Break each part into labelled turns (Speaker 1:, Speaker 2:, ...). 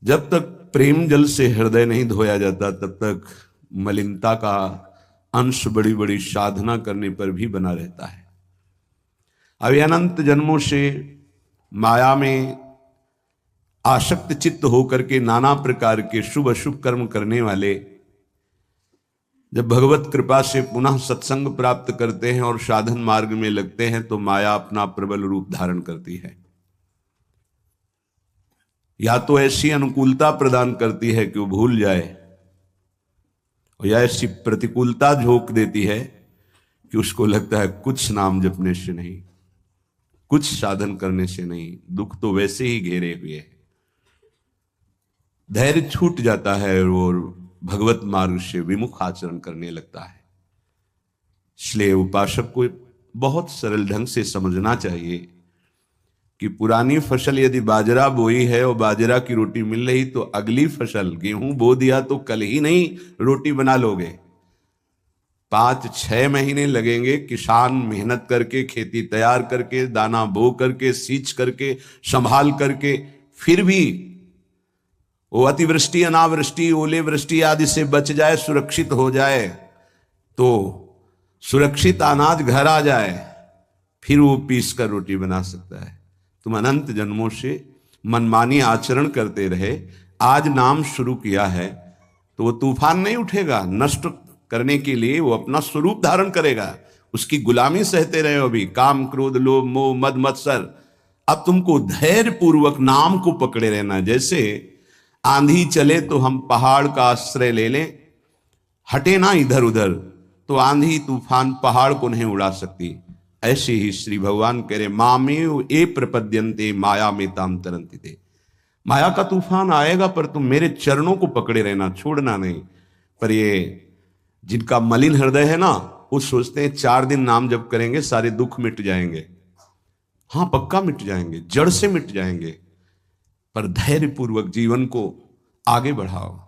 Speaker 1: जब तक प्रेम जल से हृदय नहीं धोया जाता तब तक मलिनता का अंश बड़ी बड़ी साधना करने पर भी बना रहता है। अभी अनंत जन्मों से माया में आसक्त चित्त होकर के नाना प्रकार के शुभ अशुभ कर्म करने वाले जब भगवत कृपा से पुनः सत्संग प्राप्त करते हैं और साधन मार्ग में लगते हैं तो माया अपना प्रबल रूप धारण करती है। या तो ऐसी अनुकूलता प्रदान करती है कि वो भूल जाए, और या ऐसी प्रतिकूलता झोंक देती है कि उसको लगता है कुछ नाम जपने से नहीं, कुछ साधन करने से नहीं, दुख तो वैसे ही घेरे हुए है। धैर्य छूट जाता है और भगवत मार्ग से विमुख आचरण करने लगता है। इसलिए उपासक को बहुत सरल ढंग से समझना चाहिए कि पुरानी फसल यदि बाजरा बोई है और बाजरा की रोटी मिल रही तो अगली फसल गेहूं बो दिया तो कल ही नहीं रोटी बना लोगे। 5-6 महीने लगेंगे किसान मेहनत करके, खेती तैयार करके, दाना बो करके, सींच करके, संभाल करके, फिर भी वो अतिवृष्टि, अनावृष्टि, ओले वृष्टि आदि से बच जाए, सुरक्षित हो जाए, तो सुरक्षित अनाज घर आ जाए, फिर वो पीस कर रोटी बना सकता है। तुम अनंत जन्मों से मनमानी आचरण करते रहे, आज नाम शुरू किया है तो वो तूफान नहीं उठेगा, नष्ट करने के लिए वो अपना स्वरूप धारण करेगा। उसकी गुलामी सहते रहे हो अभी, काम क्रोध लोभ मोह मद मत्सर। अब तुमको धैर्य पूर्वक नाम को पकड़े रहना। जैसे आंधी चले तो हम पहाड़ का आश्रय ले लें, हटे ना इधर उधर, तो आंधी तूफान पहाड़ को नहीं उड़ा सकती। ऐसे ही श्री भगवान कह रहे मामेव ए प्रपद्यन्ते माया में ताम तरंति थे। माया का तूफान आएगा पर तुम मेरे चरणों को पकड़े रहना, छोड़ना नहीं। पर ये जिनका मलिन हृदय है ना, वो सोचते हैं 4 दिन नाम जप करेंगे सारे दुख मिट जाएंगे। हाँ, पक्का मिट जाएंगे, जड़ से मिट जाएंगे। पर धैर्य पूर्वक जीवन को आगे बढ़ाओ।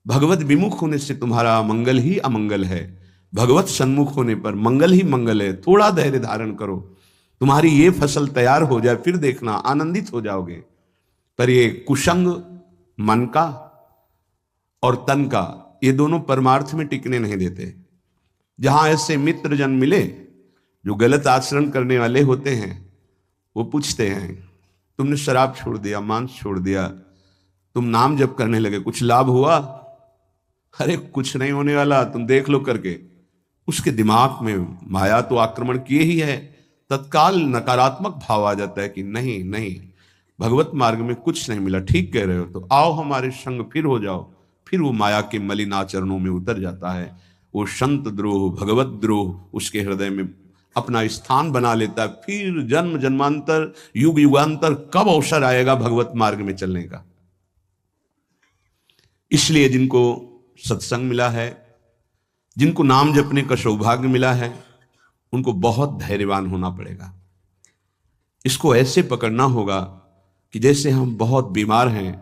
Speaker 1: भगवत विमुख होने से तुम्हारा मंगल ही अमंगल है, भगवत सन्मुख होने पर मंगल ही मंगल है। थोड़ा धैर्य धारण करो, तुम्हारी ये फसल तैयार हो जाए, फिर देखना आनंदित हो जाओगे। पर ये कुसंग मन का और तन का, ये दोनों परमार्थ में टिकने नहीं देते। जहां ऐसे मित्र जन मिले जो गलत आचरण करने वाले होते हैं, वो पूछते हैं तुमने शराब छोड़ दिया, मांस छोड़ दिया, तुम नाम जप करने लगे, कुछ लाभ हुआ? अरे कुछ नहीं होने वाला, तुम देख लो करके। उसके दिमाग में माया तो आक्रमण किए ही है। तत्काल नकारात्मक भाव आ जाता है कि नहीं नहीं, भगवत मार्ग में कुछ नहीं मिला, ठीक कह रहे हो, तो आओ हमारे संग फिर हो जाओ। फिर वो माया के मलिन आचरणों में उतर जाता है। वो संत द्रोह, भगवत द्रोह उसके हृदय में अपना स्थान बना लेता है। फिर जन्म जन्मांतर, युग युगांतर कब अवसर आएगा भगवत मार्ग में चलने का। इसलिए जिनको सत्संग मिला है, जिनको नाम जपने का सौभाग्य मिला है, उनको बहुत धैर्यवान होना पड़ेगा। इसको ऐसे पकड़ना होगा कि जैसे हम बहुत बीमार हैं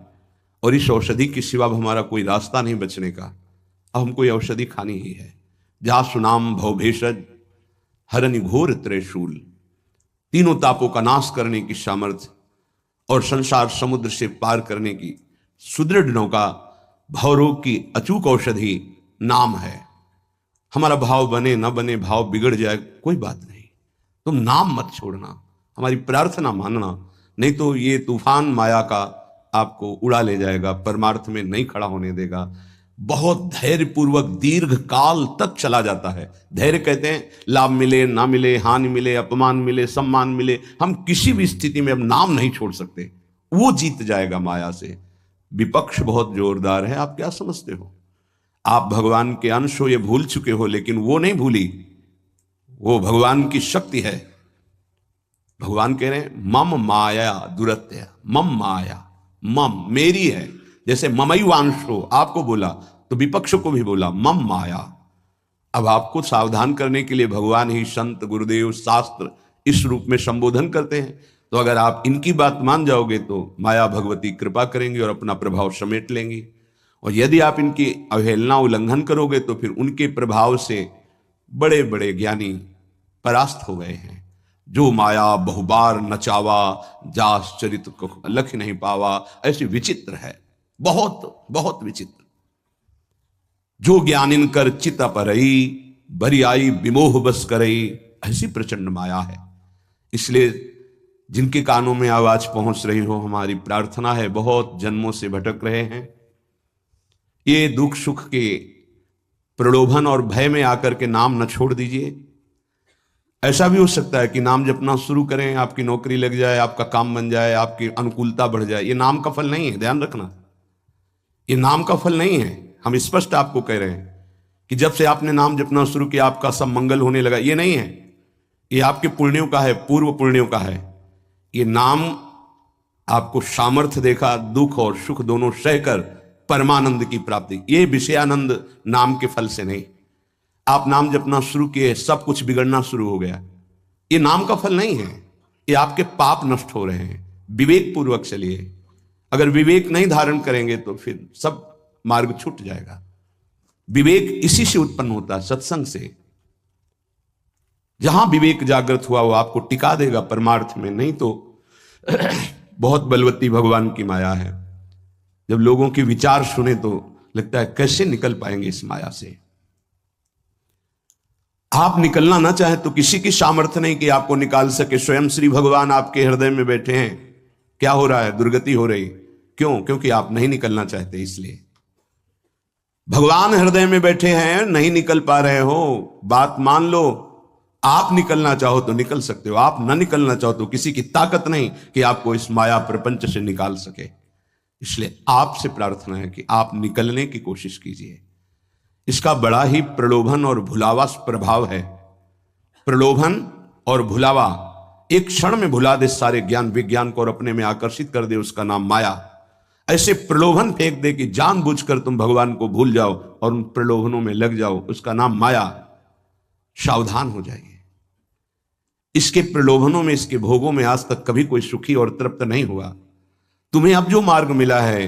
Speaker 1: और इस औषधि के सिवा हमारा कोई रास्ता नहीं बचने का, अब हमको ये औषधि खानी ही है। जहाँ सुनाम भव भेषज हरनि घोर त्रिशूल, तीनों तापों का नाश करने की सामर्थ्य और संसार समुद्र से पार करने की सुदृढ़ नौका, भवरोग की अचूक औषधि नाम है। हमारा भाव बने न बने, भाव बिगड़ जाए, कोई बात नहीं, तुम नाम मत छोड़ना, हमारी प्रार्थना मानना, नहीं तो ये तूफान माया का आपको उड़ा ले जाएगा, परमार्थ में नहीं खड़ा होने देगा। बहुत धैर्य पूर्वक दीर्घ काल तक चला जाता है। धैर्य कहते हैं लाभ मिले ना मिले, हानि मिले, अपमान मिले, सम्मान मिले, हम किसी भी स्थिति में अब नाम नहीं छोड़ सकते। वो जीत जाएगा माया से। विपक्ष बहुत जोरदार है, आप क्या समझते हो? आप भगवान के अंश हो, ये भूल चुके हो, लेकिन वो नहीं भूली, वो भगवान की शक्ति है। भगवान कह रहे हैं मम माया दुरत्य, मम माया, मम मेरी है। जैसे ममैवांशो आपको बोला तो विपक्ष को भी बोला मम माया। अब आपको सावधान करने के लिए भगवान ही संत, गुरुदेव, शास्त्र इस रूप में संबोधन करते हैं। तो अगर आप इनकी बात मान जाओगे तो माया भगवती कृपा करेंगी और अपना प्रभाव समेट लेंगी। और यदि आप इनकी अवहेलना, उल्लंघन करोगे तो फिर उनके प्रभाव से बड़े बड़े ज्ञानी परास्त हो गए हैं। जो माया बहुबार नचावा, जास चरित को लख नहीं पावा, ऐसी विचित्र है। बहुत बहुत विचित्र। जो ज्ञानिन कर चित परई, बरियाई विमोह बस करई, ऐसी प्रचंड माया है। इसलिए जिनके कानों में आवाज पहुंच रही हो, हमारी प्रार्थना है, बहुत जन्मों से भटक रहे हैं, ये दुख सुख के प्रलोभन और भय में आकर के नाम न छोड़ दीजिए। ऐसा भी हो सकता है कि नाम जपना शुरू करें, आपकी नौकरी लग जाए, आपका काम बन जाए, आपकी अनुकूलता बढ़ जाए। ये नाम का फल नहीं है, ध्यान रखना, ये नाम का फल नहीं है। हम स्पष्ट आपको कह रहे हैं कि जब से आपने नाम जपना शुरू किया आपका सब मंगल होने लगा, ये नहीं है। ये आपके पुण्यों का है, पूर्व पुण्यों का है। ये नाम आपको सामर्थ्य देखा, दुख और सुख दोनों सहकर परमानंद की प्राप्ति, ये विषयानंद नाम के फल से नहीं। आप नाम जपना शुरू किए, सब कुछ बिगड़ना शुरू हो गया, ये नाम का फल नहीं है, ये आपके पाप नष्ट हो रहे हैं। विवेक पूर्वक चलिए। अगर विवेक नहीं धारण करेंगे तो फिर सब मार्ग छूट जाएगा। विवेक इसी से उत्पन्न होता है, सत्संग से। जहां विवेक जागृत हुआ वो आपको टिका देगा परमार्थ में, नहीं तो बहुत बलवती भगवान की माया है। जब लोगों के विचार सुने तो लगता है कैसे निकल पाएंगे इस माया से। आप निकलना ना चाहे तो किसी की सामर्थ्य नहीं कि आपको निकाल सके। स्वयं श्री भगवान आपके हृदय में बैठे हैं। क्या हो रहा है? दुर्गति हो रही। क्यों? क्योंकि आप नहीं निकलना चाहते। इसलिए भगवान हृदय में बैठे हैं, नहीं निकल पा रहे हो, बात मान लो। आप निकलना चाहो तो निकल सकते हो, आप न निकलना चाहो तो किसी की ताकत नहीं कि आपको इस माया प्रपंच से निकाल सके। इसलिए आपसे प्रार्थना है कि आप निकलने की कोशिश कीजिए। इसका बड़ा ही प्रलोभन और भुलावा प्रभाव है। प्रलोभन और भुलावा एक क्षण में भुला दे सारे ज्ञान विज्ञान को और अपने में आकर्षित कर दे, उसका नाम माया। ऐसे प्रलोभन फेंक दे कि जानबूझकर तुम भगवान को भूल जाओ और उन प्रलोभनों में लग जाओ, उसका नाम माया। सावधान हो जाइए। इसके प्रलोभनों में, इसके भोगों में आज तक कभी कोई सुखी और तृप्त नहीं हुआ। तुम्हें अब जो मार्ग मिला है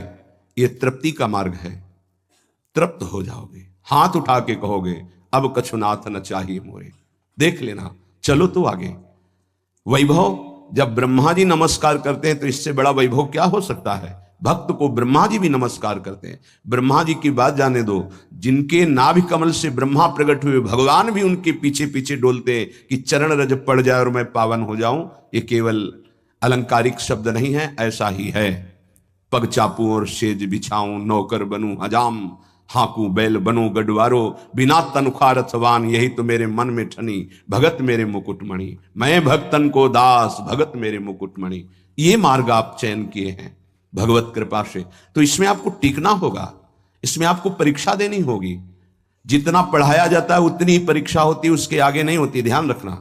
Speaker 1: यह तृप्ति का मार्ग है। तृप्त हो जाओगे, हाथ उठा के कहोगे अब कछुनाथ न चाहिए मोरे। देख लेना, चलो तो आगे। वैभव, जब ब्रह्मा जी नमस्कार करते हैं तो इससे बड़ा वैभव क्या हो सकता है? भक्त को ब्रह्मा जी भी नमस्कार करते हैं। ब्रह्मा जी की बात जाने दो, जिनके नाभि कमल से ब्रह्मा प्रकट हुए, भगवान भी उनके पीछे पीछे डोलते हैं कि चरण रज पड़ जाए और मैं पावन हो जाऊं। ये केवल अलंकारिक शब्द नहीं है, ऐसा ही है। पग चापू और सेज बिछाऊं, नौकर बनूं हजाम, हाकू बैल बनो गडवारो, बिना तनख्वाह रथवान, यही तो मेरे मन में ठनी, भगत मेरे मुकुटमणि। मैं भक्तन को दास, भगत मेरे मुकुटमणि। ये मार्ग आप चयन किए हैं भगवत कृपा से, तो इसमें आपको टिकना होगा, इसमें आपको परीक्षा देनी होगी। जितना पढ़ाया जाता है उतनी ही परीक्षा होती है, उसके आगे नहीं होती। ध्यान रखना,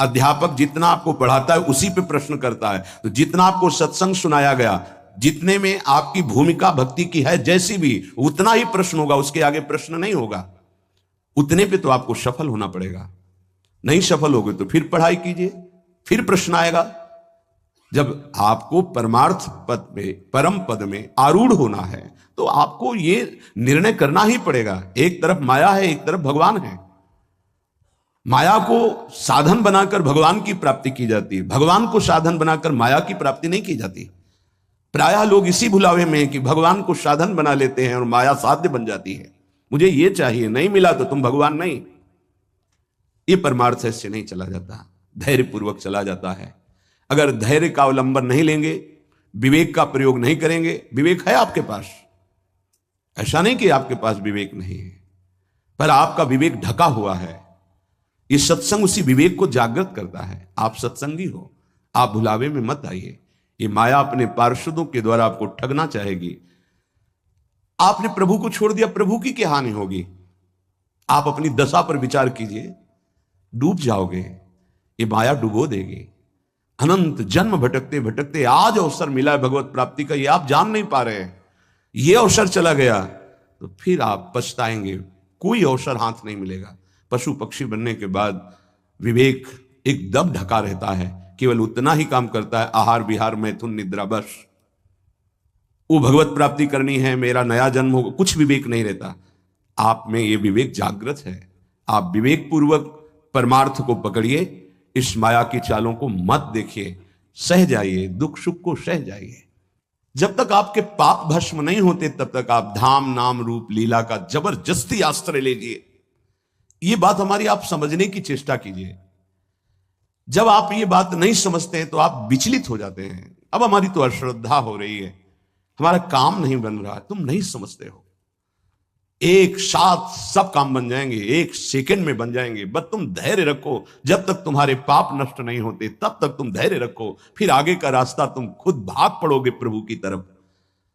Speaker 1: अध्यापक जितना आपको पढ़ाता है उसी पे प्रश्न करता है। तो जितना आपको सत्संग सुनाया गया, जितने में आपकी भूमिका भक्ति की है जैसी भी, उतना ही प्रश्न होगा, उसके आगे प्रश्न नहीं होगा। उतने पे तो आपको सफल होना पड़ेगा। नहीं सफल होगे तो फिर पढ़ाई कीजिए, फिर प्रश्न आएगा। जब आपको परमार्थ पद में, परम पद में आरूढ़ होना है तो आपको ये निर्णय करना ही पड़ेगा। एक तरफ माया है, एक तरफ भगवान है। माया को साधन बनाकर भगवान की प्राप्ति की जाती है, भगवान को साधन बनाकर माया की प्राप्ति नहीं की जाती। प्रायः लोग इसी भुलावे में हैं कि भगवान को साधन बना लेते हैं और माया साध्य बन जाती है। मुझे ये चाहिए, नहीं मिला तो तुम भगवान नहीं। ये परमार्थ से नहीं चला जाता, धैर्य पूर्वक चला जाता है। अगर धैर्य का अवलंबन नहीं लेंगे, विवेक का प्रयोग नहीं करेंगे, विवेक है आपके पास, ऐसा नहीं कि आपके पास विवेक नहीं है, पर आपका विवेक ढका हुआ है। ये सत्संग उसी विवेक को जागृत करता है। आप सत्संगी हो, आप भुलावे में मत आइए। ये माया अपने पार्षदों के द्वारा आपको ठगना चाहेगी। आपने प्रभु को छोड़ दिया, प्रभु की क्या हानि होगी? आप अपनी दशा पर विचार कीजिए, डूब जाओगे। ये माया डुबो देगी। अनंत जन्म भटकते भटकते आज अवसर मिला है भगवत प्राप्ति का, ये आप जान नहीं पा रहे हैं। ये अवसर चला गया तो फिर आप पछताएंगे। कोई अवसर हाथ नहीं मिलेगा। पशु पक्षी बनने के बाद विवेक एकदम ढका रहता है, केवल उतना ही काम करता है, आहार विहार मैथुन निद्रा, बस। वो भगवत प्राप्ति करनी है, मेरा नया जन्म होगा, कुछ विवेक नहीं रहता। आप में ये विवेक जागृत है। आप विवेक पूर्वक परमार्थ को पकड़िए, इस माया की चालों को मत देखिए, सह जाइए, दुख सुख को सह जाइए। जब तक आपके पाप भस्म नहीं होते तब तक आप धाम नाम रूप लीला का जबरदस्ती आश्रय लीजिए। ये बात हमारी आप समझने की चेष्टा कीजिए। जब आप ये बात नहीं समझते हैं तो आप विचलित हो जाते हैं। अब हमारी तो अश्रद्धा हो रही है, हमारा काम नहीं बन रहा है, तुम नहीं समझते हो। एक साथ सब काम बन जाएंगे, एक सेकंड में बन जाएंगे, बस तुम धैर्य रखो। जब तक तुम्हारे पाप नष्ट नहीं होते तब तक तुम धैर्य रखो, फिर आगे का रास्ता तुम खुद भाग पड़ोगे प्रभु की तरफ।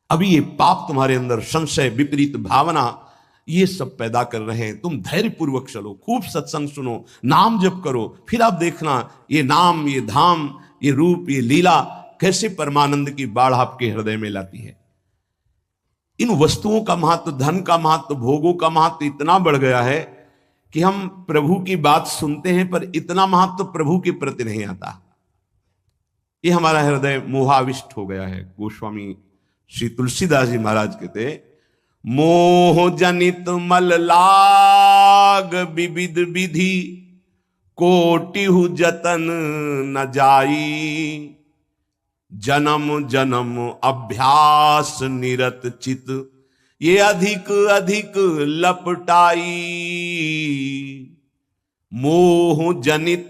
Speaker 1: अभी ये पाप तुम्हारे अंदर संशय, विपरीत भावना, ये सब पैदा कर रहे हैं। तुम धैर्य पूर्वक चलो, खूब सत्संग सुनो, नाम जप करो, फिर आप देखना ये नाम, ये धाम, ये रूप, ये लीला कैसे परमानंद की बाढ़ आपके हृदय में लाती है। इन वस्तुओं का महत्व, धन का महत्व, भोगों का महत्व इतना बढ़ गया है कि हम प्रभु की बात सुनते हैं पर इतना महत्व प्रभु के प्रति नहीं आता। ये हमारा हृदय मोहाविष्ट हो गया है। गोस्वामी श्री तुलसीदास जी महाराज कहते, मोह जनित मल लाग विविध विधि, कोटिहु जतन न जाई, जन्म जन्म अभ्यास निरत चित, ये अधिक अधिक लपटाई। मोह जनित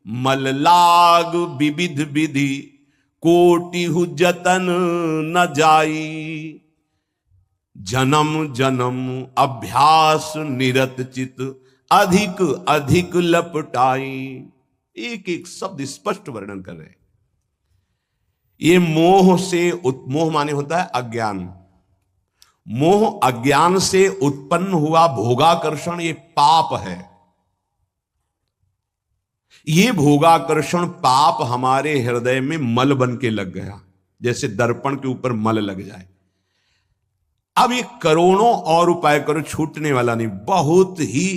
Speaker 1: मल लाग विविध विधि, कोटिहु जतन न जाई, जन्म जन्म अभ्यास निरत चित, अधिक अधिक लपटाई। एक एक शब्द स्पष्ट वर्णन कर रहे हैं। ये मोह से मोह माने होता है अज्ञान। मोह अज्ञान से उत्पन्न हुआ भोगाकर्षण ये पाप है। ये भोगाकर्षण पाप हमारे हृदय में मल बन के लग गया, जैसे दर्पण के ऊपर मल लग जाए। अब ये करोड़ों और उपाय करो, छूटने वाला नहीं, बहुत ही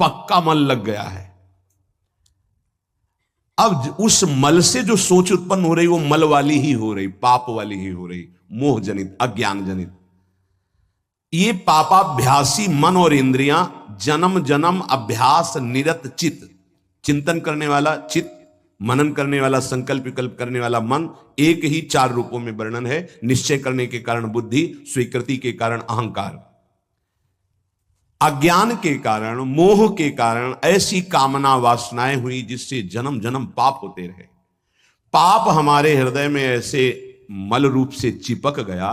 Speaker 1: पक्का मल लग गया है। अब उस मल से जो सोच उत्पन्न हो रही वो मल वाली ही हो रही, पाप वाली ही हो रही, मोह जनित, अज्ञान जनित। ये पापाभ्यासी मन और इंद्रियां जन्म जन्म अभ्यास निरत चित्त, चिंतन करने वाला चित्त, मनन करने वाला, संकल्प विकल्प करने वाला मन, एक ही चार रूपों में वर्णन है। निश्चय करने के कारण बुद्धि, स्वीकृति के कारण अहंकार, अज्ञान के कारण, मोह के कारण ऐसी कामना वासनाएं हुई जिससे जन्म जन्म पाप होते रहे। पाप हमारे हृदय में ऐसे मल रूप से चिपक गया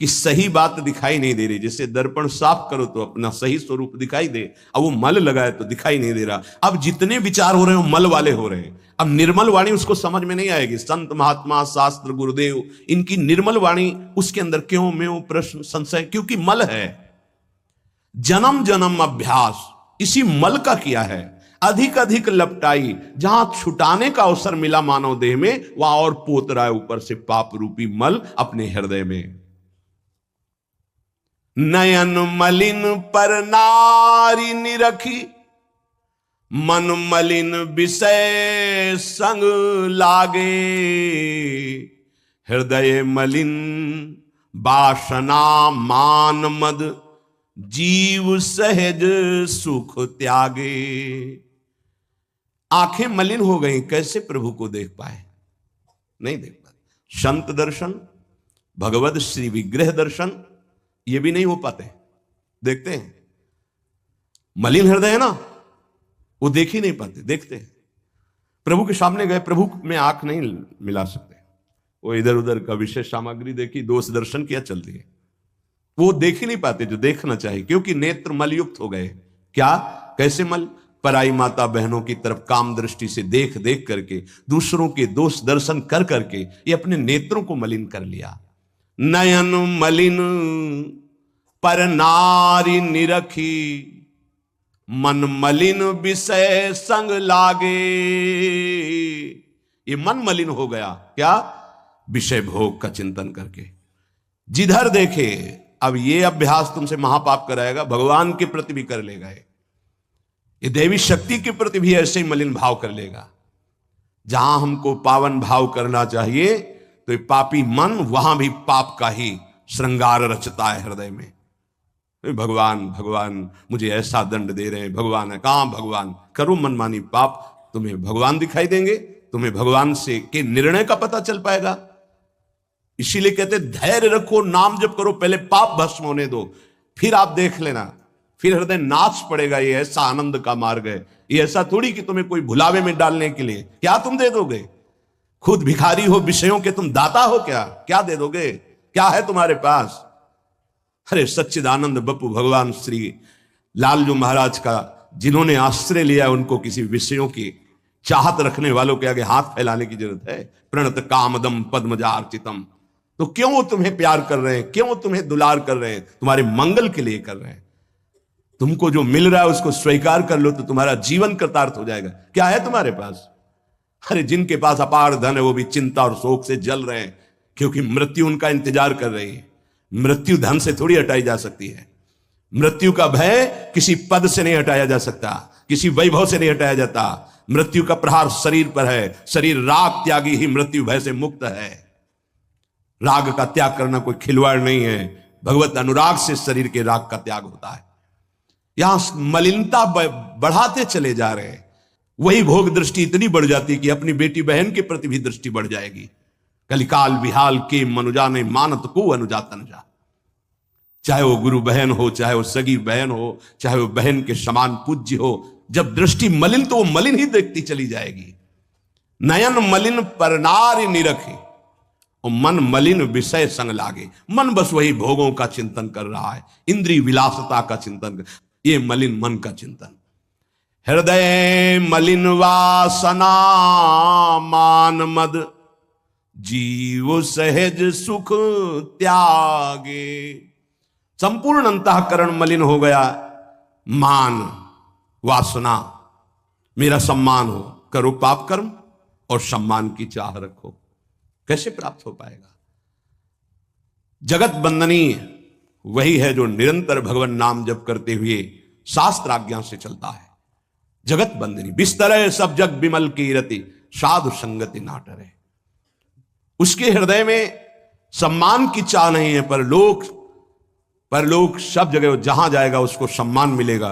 Speaker 1: कि सही बात दिखाई नहीं दे रही। जैसे दर्पण साफ करो तो अपना सही स्वरूप दिखाई दे, अब वो मल लगा है तो दिखाई नहीं दे रहा। अब जितने विचार हो रहे हैं वो मल वाले हो रहे हैं। अब निर्मल वाणी उसको समझ में नहीं आएगी। संत महात्मा शास्त्र गुरुदेव इनकी निर्मल वाणी, उसके अंदर क्यों में प्रश्न संशय, क्योंकि मल है। जन्म जन्म अभ्यास इसी मल का किया है। अधिक अधिक लपटाई, जहां छुटाने का अवसर मिला मानव देह में, वहां और पोत रहा है ऊपर से पाप रूपी मल अपने हृदय में। नयन मलिन पर नारी निरखी, मन मलिन विषय संग लागे, हृदय मलिन वासना मान मद, जीव सहज सुख त्यागे। आंखें मलिन हो गई, कैसे प्रभु को देख पाए? नहीं देख पाते। संत दर्शन, भगवत श्री विग्रह दर्शन, ये भी नहीं हो पाते। देखते हैं मलिन हृदय है ना, वो देख ही नहीं पाते। देखते हैं प्रभु के सामने गए, प्रभु में आंख नहीं मिला सकते। वो इधर उधर का विशेष सामग्री देखी, दोष दर्शन किया, चलती है। वो देख ही नहीं पाते जो देखना चाहिए, क्योंकि नेत्र मलयुक्त हो गए। क्या, कैसे मल? पराई माता बहनों की तरफ काम दृष्टि से देख देख करके, दूसरों के दोष दर्शन कर करके ये अपने नेत्रों को मलिन कर लिया। नयन मलिन पर नारी निरखी, मन मलिन विषय संग लागे। ये मन मलिन हो गया, क्या? विषय भोग का चिंतन करके। जिधर देखे, अब ये अभ्यास तुमसे महापाप कराएगा, भगवान के प्रति भी कर लेगा। ये देवी शक्ति के प्रति भी ऐसे ही मलिन भाव कर लेगा। जहां हमको पावन भाव करना चाहिए तो ये पापी मन वहां भी पाप का ही श्रृंगार रचता है हृदय में। भगवान भगवान मुझे ऐसा दंड दे रहे हैं, भगवान है। कहां भगवान? करो मनमानी पाप, तुम्हें भगवान दिखाई देंगे, तुम्हें भगवान से के निर्णय का पता चल पाएगा। इसीलिए कहते धैर्य रखो, नाम जप करो, पहले पाप भस्म होने दो, फिर आप देख लेना, फिर हृदय नाच पड़ेगा। ये ऐसा आनंद का मार्ग है। ये ऐसा थोड़ी कि तुम्हें कोई भुलावे में डालने के लिए क्या तुम दे दोगे? खुद भिखारी हो, विषयों के तुम दाता हो, क्या दे दोगे? क्या है तुम्हारे पास? अरे सच्चिदानंद बप्पू भगवान श्री लालजू महाराज का जिन्होंने आश्रय लिया, उनको किसी विषयों की चाहत रखने वालों के आगे हाथ फैलाने की जरूरत है? प्रणत कामदम पद्मजार्चितम। तो क्यों वो तुम्हें प्यार कर रहे हैं? क्यों वो तुम्हें दुलार कर रहे हैं? तुम्हारे मंगल के लिए कर रहे हैं। तुमको जो मिल रहा है उसको स्वीकार कर लो तो तुम्हारा जीवन कृतार्थ हो जाएगा। क्या है तुम्हारे पास? अरे जिनके पास अपार धन है वो भी चिंता और शोक से जल रहे हैं, क्योंकि मृत्यु उनका इंतजार कर रही है। मृत्यु धन से थोड़ी हटाई जा सकती है। मृत्यु का भय किसी पद से नहीं हटाया जा सकता, किसी वैभव से नहीं हटाया जाता। मृत्यु का प्रहार शरीर पर है। शरीर राग त्यागी ही मृत्यु भय से मुक्त है। राग का त्याग करना कोई खिलवाड़ नहीं है। भगवत अनुराग से शरीर के राग का त्याग होता है। यहां मलिनता बढ़ाते चले जा रहे हैं। वही भोग दृष्टि इतनी बढ़ जाती कि अपनी बेटी बहन के प्रति भी दृष्टि बढ़ जाएगी। कलिकाल विहाल के मनुजा ने मानत को अनुजा तनुजा। चाहे वो गुरु बहन हो, चाहे वो सगी बहन हो, चाहे वो बहन के समान पूज्य हो, जब दृष्टि मलिन तो वो मलिन ही देखती चली जाएगी। नयन मलिन पर नारी निरखे और मन मलिन विषय संग लागे। मन बस वही भोगों का चिंतन कर रहा है, इंद्रिय विलासता का चिंतन। ये मलिन मन का चिंतन। हृदय मलिन वासना मान मद, जीव सहज सुख त्यागे। संपूर्ण अंतःकरण मलिन हो गया। मान वासना, मेरा सम्मान हो, करो पाप कर्म और सम्मान की चाह रखो। कैसे प्राप्त हो पाएगा? जगत बंदनीय वही है जो निरंतर भगवान नाम जप करते हुए शास्त्र आज्ञा से चलता है। जगत बंदनी बिस्तर सब जग बिमल की रति, साधु संगति नाटरे। उसके हृदय में सम्मान की चाह नहीं है, पर लोग सब जगह जहां जाएगा उसको सम्मान मिलेगा,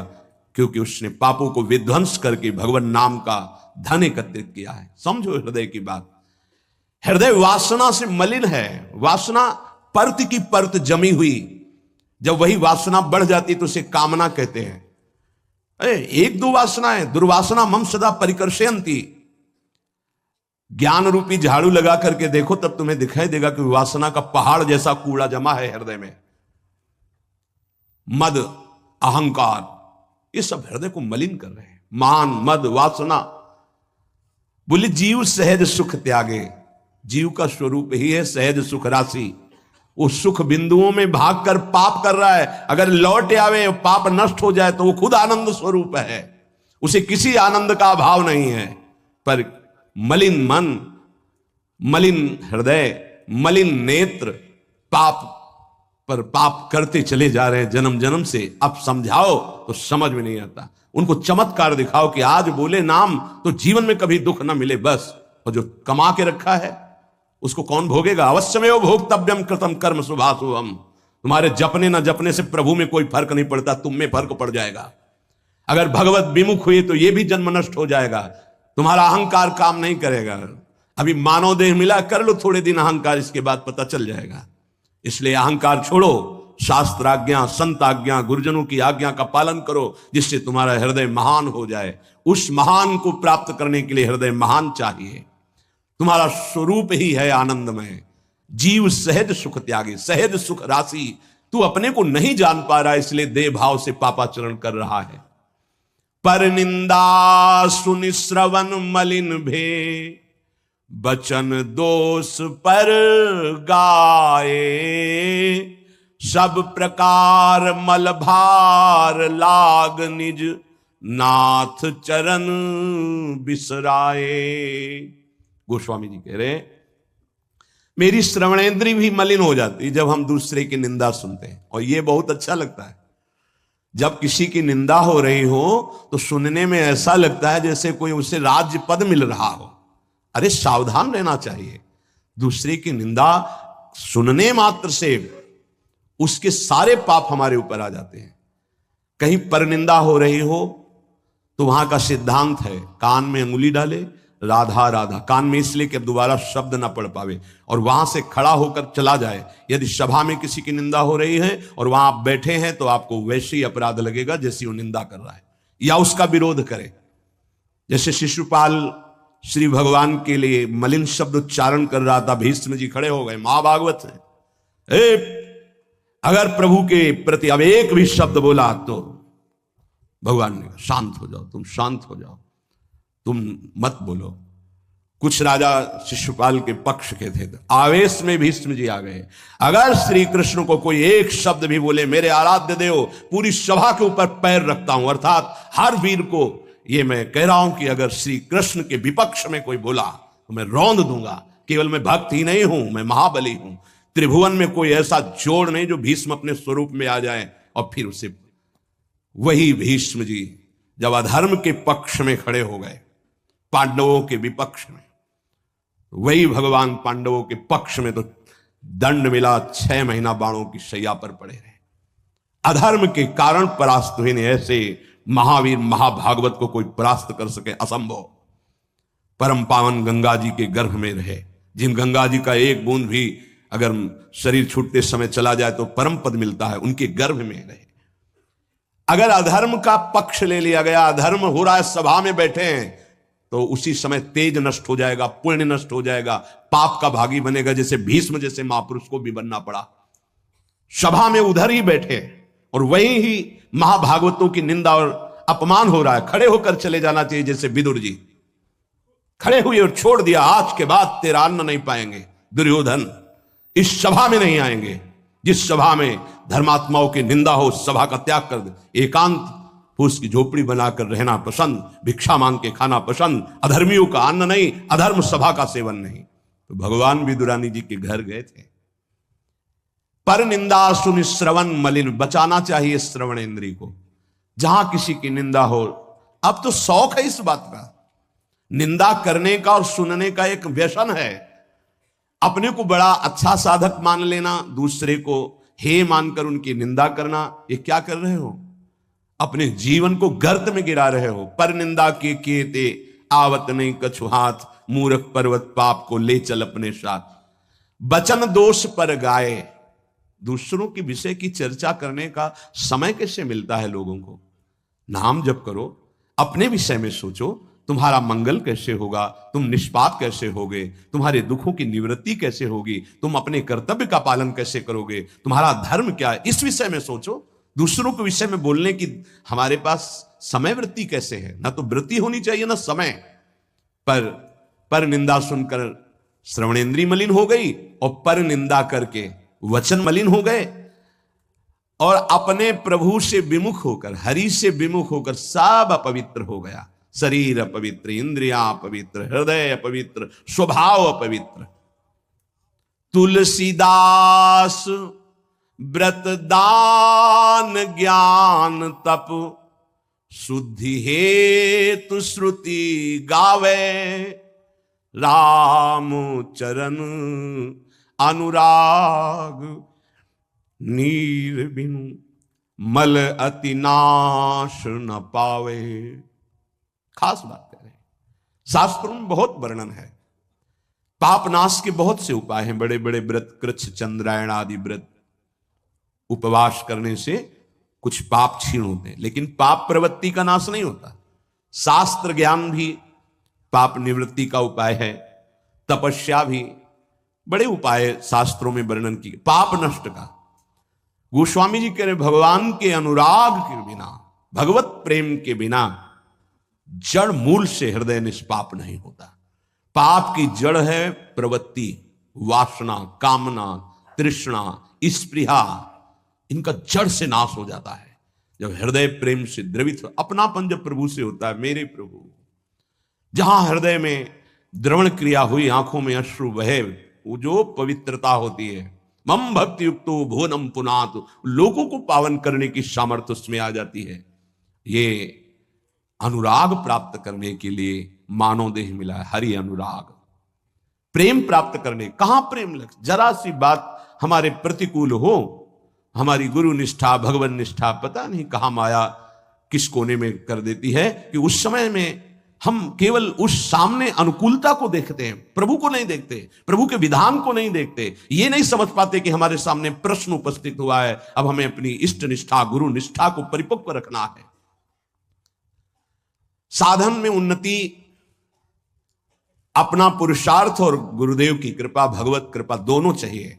Speaker 1: क्योंकि उसने पापों को विध्वंस करके भगवान नाम का धन एकत्रित किया है। समझो हृदय की बात। हृदय वासना से मलिन है। वासना परत की परत जमी हुई। जब वही वासना बढ़ जाती तो उसे कामना कहते हैं। अरे एक दो वासना है, दुर्वासना मम सदा परिकर्षयन्ति। ज्ञान रूपी झाड़ू लगा करके देखो तब तुम्हें दिखाई देगा कि वासना का पहाड़ जैसा कूड़ा जमा है हृदय में। मद, अहंकार, ये सब हृदय को मलिन कर रहे हैं। मान, मद, वासना। बोले जीव सहज सुख त्यागे। जीव का स्वरूप ही है सहज सुख राशि। वो सुख बिंदुओं में भागकर पाप कर रहा है। अगर लौट आवे और पाप नष्ट हो जाए तो वो खुद आनंद स्वरूप है। उसे किसी आनंद का अभाव नहीं है। पर मलिन मन, मलिन हृदय, मलिन नेत्र पाप पर पाप करते चले जा रहे हैं जन्म जन्म से। अब समझाओ तो समझ में नहीं आता। उनको चमत्कार दिखाओ कि आज बोले नाम तो जीवन में कभी दुख ना मिले बस। और जो कमा के रखा है उसको कौन भोगेगा? अवश्यमेव भोक्तव्यम कृतम कर्म शुभाशुभम। तुम्हारे जपने ना जपने से प्रभु में कोई फर्क नहीं पड़ता, तुम में फर्क पड़ जाएगा। अगर भगवत विमुख हुए तो यह भी जन्म नष्ट हो जाएगा। तुम्हारा अहंकार काम नहीं करेगा। अभी मानव देह मिला, कर लो थोड़े दिन अहंकार, इसके बाद पता चल जाएगा। इसलिए अहंकार छोड़ो, शास्त्र आज्ञा, संत आज्ञा, गुरुजनों की आज्ञा का पालन करो, जिससे तुम्हारा हृदय महान हो जाए। उस महान को प्राप्त करने के लिए हृदय महान चाहिए। तुम्हारा स्वरूप ही है आनंदमय। जीव सहज सुख त्यागी, सहज सुख राशि। तू अपने को नहीं जान पा रहा, इसलिए देह भाव से पापाचरण कर रहा है। पर निंदा सुनि श्रवण मलिन भे, बचन दोष पर गाए। सब प्रकार मल भार लाग, निज नाथ चरण बिसराए। गोस्वामी जी कह रहे हैं मेरी श्रवणेंद्री भी मलिन हो जाती जब हम दूसरे की निंदा सुनते हैं। और यह बहुत अच्छा लगता है जब किसी की निंदा हो रही हो तो सुनने में ऐसा लगता है जैसे कोई उसे राज्य पद मिल रहा हो। अरे सावधान रहना चाहिए। दूसरे की निंदा सुनने मात्र से उसके सारे पाप हमारे ऊपर आ जाते हैं। कहीं पर निंदा हो रही हो तो वहां का सिद्धांत है कान में अंगुली डाले, राधा राधा, कान में इसलिए कि अब दोबारा शब्द ना पढ़ पावे, और वहां से खड़ा होकर चला जाए। यदि सभा में किसी की निंदा हो रही है और वहां आप बैठे हैं तो आपको वैसे ही अपराध लगेगा जैसी वो निंदा कर रहा है या उसका विरोध करे। जैसे शिशुपाल श्री भगवान के लिए मलिन शब्द उच्चारण कर रहा था, भीष्म जी खड़े हो गए, महाभागवत है, अगर प्रभु के प्रति अब एक भी शब्द बोला तो भगवान ने कहा शांत हो जाओ, तुम शांत हो जाओ, तुम मत बोलो। कुछ राजा शिशुपाल के पक्ष के थे, आवेश में भीष्म जी आ गए। अगर श्री कृष्ण को कोई एक शब्द भी बोले, मेरे आराध्य देव पूरी सभा के ऊपर पैर रखता हूं, अर्थात हर वीर को ये मैं कह रहा हूं कि अगर श्री कृष्ण के विपक्ष में कोई बोला तो मैं रौंद दूंगा। केवल मैं भक्त ही नहीं हूं, मैं महाबली हूं। त्रिभुवन में कोई ऐसा जोड़ नहीं जो भीष्म अपने स्वरूप में आ जाए। और फिर उसे वही भीष्म जी जब अधर्म के पक्ष में खड़े हो गए, पांडवों के विपक्ष में, वही भगवान पांडवों के पक्ष में तो दंड मिला, 6 महीना बाणों की शैया पर पड़े रहे। अधर्म के कारण परास्त हुए। ऐसे महावीर महाभागवत को कोई परास्त कर सके असंभव। परम पावन गंगा जी के गर्भ में रहे, जिन गंगा जी का एक बूंद भी अगर शरीर छूटते समय चला जाए तो परम पद मिलता है, उनके गर्भ में रहे। अगर अधर्म का पक्ष ले लिया गया, अधर्म हो रहा है, सभा में बैठे हैं, तो उसी समय तेज नष्ट हो जाएगा, पुण्य नष्ट हो जाएगा, पाप का भागी बनेगा, जैसे भीष्म जैसे महापुरुष को भी बनना पड़ा। सभा में उधर ही बैठे और वहीं ही महाभागवतों की निंदा और अपमान हो रहा है। खड़े होकर चले जाना चाहिए, जैसे विदुर जी खड़े हुए और छोड़ दिया, आज के बाद तेरा अन्न नहीं पाएंगे दुर्योधन, इस सभा में नहीं आएंगे। जिस सभा में धर्मात्माओं की निंदा हो, उस सभा का त्याग कर दे। एकांत फूस की झोपड़ी बनाकर रहना पसंद, भिक्षा मांग के खाना पसंद, अधर्मियों का अन्न नहीं, अधर्म सभा का सेवन नहीं। तो भगवान विदुरानी जी के घर गए थे। पर निंदा सुन श्रवण मलिन, बचाना चाहिए श्रवण इंद्री को। जहां किसी की निंदा हो, अब तो शौक है इस बात का, निंदा करने का और सुनने का एक व्यसन है। अपने को बड़ा अच्छा साधक मान लेना, दूसरे को हे मानकर उनकी निंदा करना, ये क्या कर रहे हो? अपने जीवन को गर्त में गिरा रहे हो। पर निंदा के ते आवत नहीं कछु हाथ, मूर्ख पर्वत पाप को ले चल अपने साथ। बचन दोष पर गाए, दूसरों के विषय की चर्चा करने का समय कैसे मिलता है लोगों को? नाम जप करो, अपने विषय में सोचो, तुम्हारा मंगल कैसे होगा, तुम निष्पाप कैसे होगे, तुम्हारे दुखों की निवृत्ति कैसे होगी, तुम अपने कर्तव्य का पालन कैसे करोगे, तुम्हारा धर्म क्या है, इस विषय में सोचो। दूसरों के विषय में बोलने की हमारे पास समय वृत्ति कैसे है? ना तो वृत्ति होनी चाहिए ना समय। पर निंदा सुनकर श्रवणेंद्री मलिन हो गई और पर निंदा करके वचन मलिन हो गए, और अपने प्रभु से विमुख होकर, हरि से विमुख होकर सब अपवित्र हो गया। शरीर अपवित्र, इंद्रियां अपवित्र, हृदय अपवित्र, स्वभाव अपवित्र। तुलसीदास व्रत दान ज्ञान तप, शुद्धि हेतु श्रुति गावे। राम चरण अनुराग, नीर बिनु मल अति नाश न पावे। खास बात करें, शास्त्रों में बहुत वर्णन है। पाप नाश के बहुत से उपाय हैं, बड़े बड़े व्रत, कृच्छ चंद्रायण आदि व्रत, उपवास करने से कुछ पाप क्षीण होते हैं, लेकिन पाप प्रवृत्ति का नाश नहीं होता। शास्त्र ज्ञान भी पाप निवृत्ति का उपाय है, तपस्या भी, बड़े उपाय शास्त्रों में वर्णन किए पाप नष्ट का। गोस्वामी जी कह रहे, भगवान के अनुराग के बिना, भगवत प्रेम के बिना जड़ मूल से हृदय निष्पाप नहीं होता। पाप की जड़ है प्रवृत्ति, वासना, कामना, तृष्णा, स्पृहा, इनका जड़ से नाश हो जाता है जब हृदय प्रेम से द्रवित हो। अपनापन जब प्रभु से होता है, मेरे प्रभु, जहां हृदय में द्रवण क्रिया हुई, आंखों में अश्रु बहे, वो जो पवित्रता होती है, मम भक्ति युक्तो भुवनम पुनात, लोगों को पावन करने की सामर्थ्य उसमें आ जाती है। ये अनुराग प्राप्त करने के लिए मानव देह मिला है, हरि अनुराग। प्रेम प्राप्त करने, कहां प्रेम लग, जरा सी बात हमारे प्रतिकूल हो, हमारी गुरु निष्ठा, भगवान निष्ठा पता नहीं कहां माया किस कोने में कर देती है कि उस समय में हम केवल उस सामने अनुकूलता को देखते हैं, प्रभु को नहीं देखते, प्रभु के विधान को नहीं देखते। ये नहीं समझ पाते कि हमारे सामने प्रश्न उपस्थित हुआ है, अब हमें अपनी इष्ट निष्ठा, गुरु निष्ठा को परिपक्व रखना है। साधन में उन्नति अपना पुरुषार्थ और गुरुदेव की कृपा, भगवत कृपा दोनों चाहिए।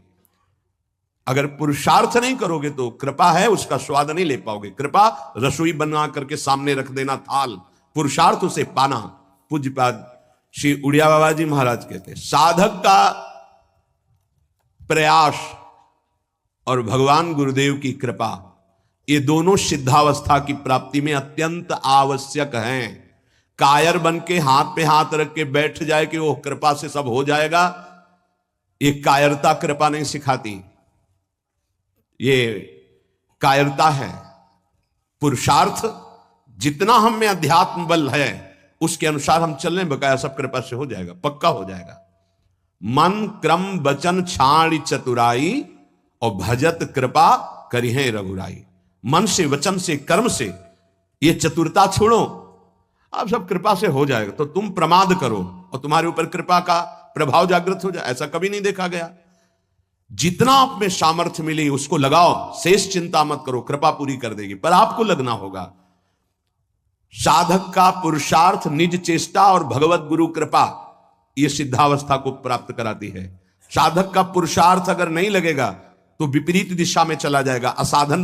Speaker 1: अगर पुरुषार्थ नहीं करोगे तो कृपा है उसका स्वाद नहीं ले पाओगे। कृपा रसोई बना करके सामने रख देना थाल, पुरुषार्थ उसे पाना। पूज्यपाद श्री उड़िया बाबा जी महाराज कहते, साधक का प्रयास और भगवान गुरुदेव की कृपा, ये दोनों सिद्धावस्था की प्राप्ति में अत्यंत आवश्यक हैं। कायर बन के हाथ पे हाथ रख के बैठ जाए कि वो कृपा से सब हो जाएगा, ये कायरता कृपा नहीं सिखाती, ये कायरता है। पुरुषार्थ जितना हम में अध्यात्म बल है उसके अनुसार हम चलने, बकाया सब कृपा से हो जाएगा, पक्का हो जाएगा। मन क्रम वचन छाड़ चतुराई और भजत कृपा करी है रघुराई। मन से, वचन से, कर्म से ये चतुरता छोड़ो, अब सब कृपा से हो जाएगा। तो तुम प्रमाद करो और तुम्हारे ऊपर कृपा का प्रभाव जागृत हो जाए, ऐसा कभी नहीं देखा गया। जितना आप में सामर्थ्य मिली उसको लगाओ, शेष चिंता मत करो, कृपा पूरी कर देगी, पर आपको लगना होगा। साधक का पुरुषार्थ, निज चेष्टा और भगवत गुरु कृपा, यह सिद्धावस्था को प्राप्त कराती है। साधक का पुरुषार्थ अगर नहीं लगेगा तो विपरीत दिशा में चला जाएगा, असाधन